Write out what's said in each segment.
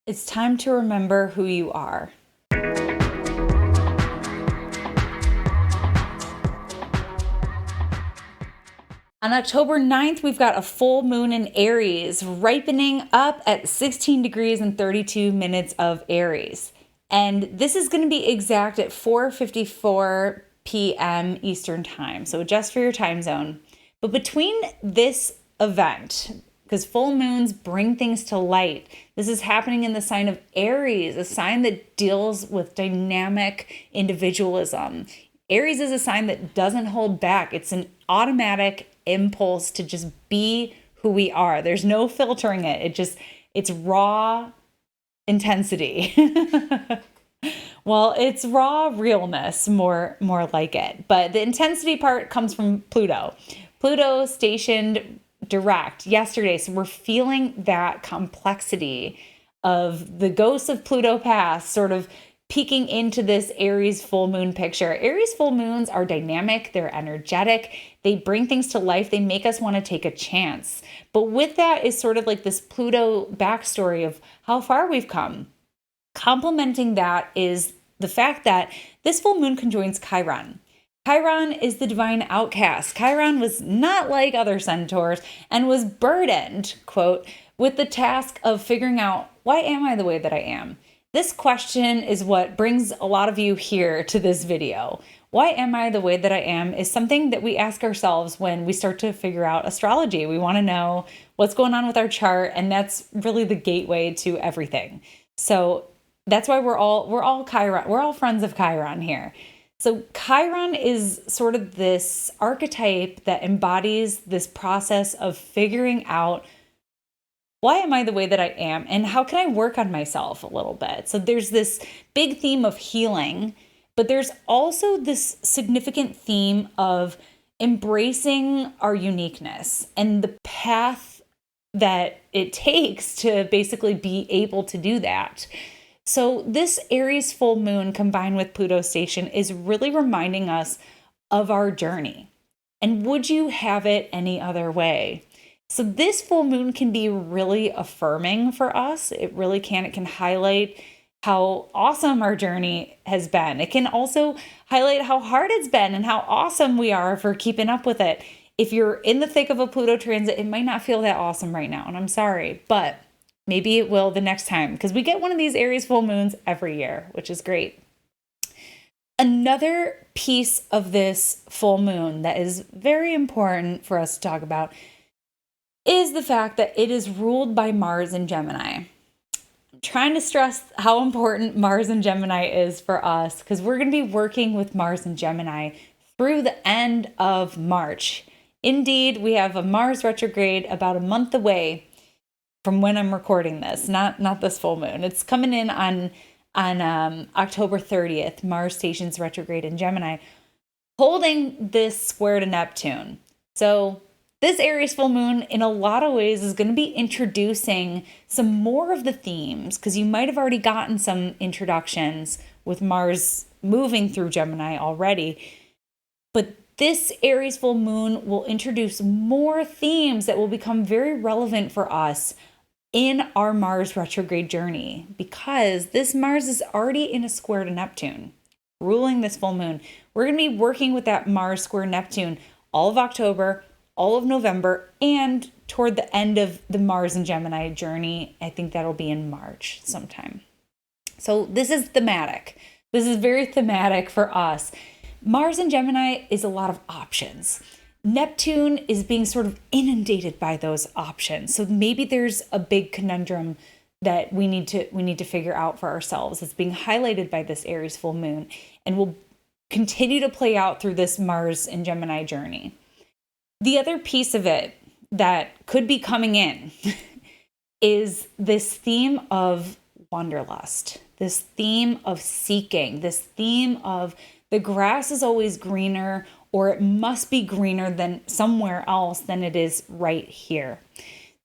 It's time to remember who you are. On October 9th, we've got a full moon in Aries, ripening up at 16 degrees and 32 minutes of Aries. And this is going to be exact at 4:54 p.m. Eastern Time, so adjust for your time zone. But between this event, because full moons bring things to light, this is happening in the sign of Aries, a sign that deals with dynamic individualism. Aries is a sign that doesn't hold back. It's an automatic impulse to just be who we are. There's no filtering it. It's raw intensity. Well, it's raw realness, more like it. But the intensity part comes from Pluto. Pluto stationed direct yesterday, so we're feeling that complexity of the ghosts of Pluto past sort of peeking into this Aries full moon picture. Aries full moons are dynamic, they're energetic, they bring things to life, they make us want to take a chance. But with that is sort of like this Pluto backstory of how far we've come. Complementing that is the fact that this full moon conjoins Chiron. Chiron is the divine outcast. Chiron was not like other centaurs and was burdened, quote, with the task of figuring out, why am I the way that I am? This question is what brings a lot of you here to this video. Why am I the way that I am is something that we ask ourselves when we start to figure out astrology. We want to know what's going on with our chart, and that's really the gateway to everything. So that's why we're all Chiron. We're all friends of Chiron here. So Chiron is sort of this archetype that embodies this process of figuring out, why am I the way that I am? And how can I work on myself a little bit? So there's this big theme of healing, but there's also this significant theme of embracing our uniqueness and the path that it takes to basically be able to do that. So this Aries full moon combined with Pluto station is really reminding us of our journey. And would you have it any other way? So this full moon can be really affirming for us. It really can. It can highlight how awesome our journey has been. It can also highlight how hard it's been and how awesome we are for keeping up with it. If you're in the thick of a Pluto transit, it might not feel that awesome right now, and I'm sorry, but maybe it will the next time, because we get one of these Aries full moons every year, which is great. Another piece of this full moon that is very important for us to talk about is the fact that it is ruled by Mars and Gemini. I'm trying to stress how important Mars and Gemini is for us, because we're going to be working with Mars and Gemini through the end of March. Indeed, we have a Mars retrograde about a month away from when I'm recording this, not this full moon. It's coming in on October 30th. Mars stations retrograde in Gemini, holding this square to Neptune. So this Aries full moon, in a lot of ways, is going to be introducing some more of the themes, because you might have already gotten some introductions with Mars moving through Gemini already. But this Aries full moon will introduce more themes that will become very relevant for us in our Mars retrograde journey, because this Mars is already in a square to Neptune, ruling this full moon. We're going to be working with that Mars square Neptune all of October, all of November, and toward the end of the Mars and Gemini journey. I think that'll be in March sometime. So this is thematic. This is very thematic for us. Mars and Gemini is a lot of options. Neptune is being sort of inundated by those options. So maybe there's a big conundrum that we need to figure out for ourselves. It's being highlighted by this Aries full moon, and will continue to play out through this Mars and Gemini journey. The other piece of it that could be coming in is this theme of wanderlust, this theme of seeking, this theme of the grass is always greener, or it must be greener than somewhere else than it is right here.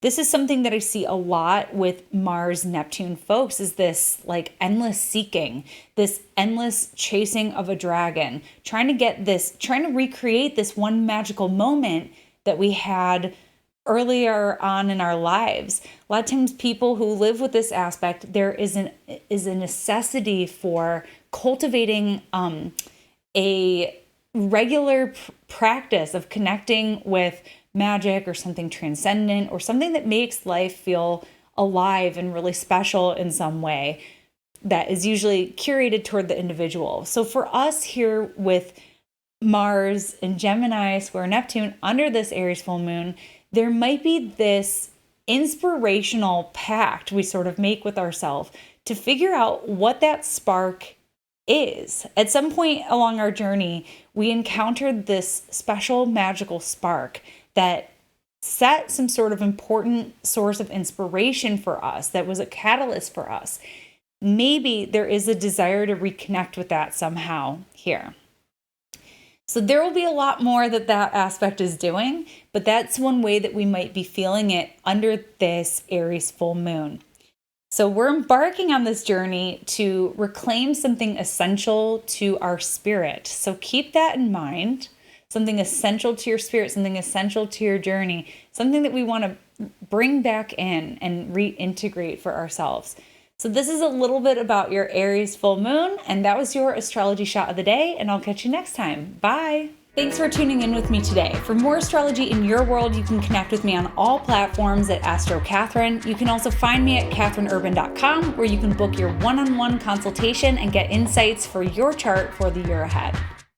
This is something that I see a lot with Mars Neptune folks, is this like endless seeking, this endless chasing of a dragon, trying to recreate this one magical moment that we had earlier on in our lives. A lot of times people who live with this aspect, there is a necessity for cultivating a regular practice of connecting with magic or something transcendent or something that makes life feel alive and really special in some way that is usually curated toward the individual. So for us here with Mars and Gemini square Neptune under this Aries full moon, there might be this inspirational pact we sort of make with ourselves to figure out what that spark is. At some point along our journey, we encountered this special magical spark that set some sort of important source of inspiration for us, that was a catalyst for us. Maybe there is a desire to reconnect with that somehow here. So there will be a lot more that aspect is doing, but that's one way that we might be feeling it under this Aries full moon. So we're embarking on this journey to reclaim something essential to our spirit. So keep that in mind. Something essential to your spirit, something essential to your journey, something that we want to bring back in and reintegrate for ourselves. So this is a little bit about your Aries full moon, and that was your astrology shot of the day, and I'll catch you next time. Bye. Thanks for tuning in with me today. For more astrology in your world, you can connect with me on all platforms at Astro Catherine. You can also find me at catherineurban.com, where you can book your one-on-one consultation and get insights for your chart for the year ahead.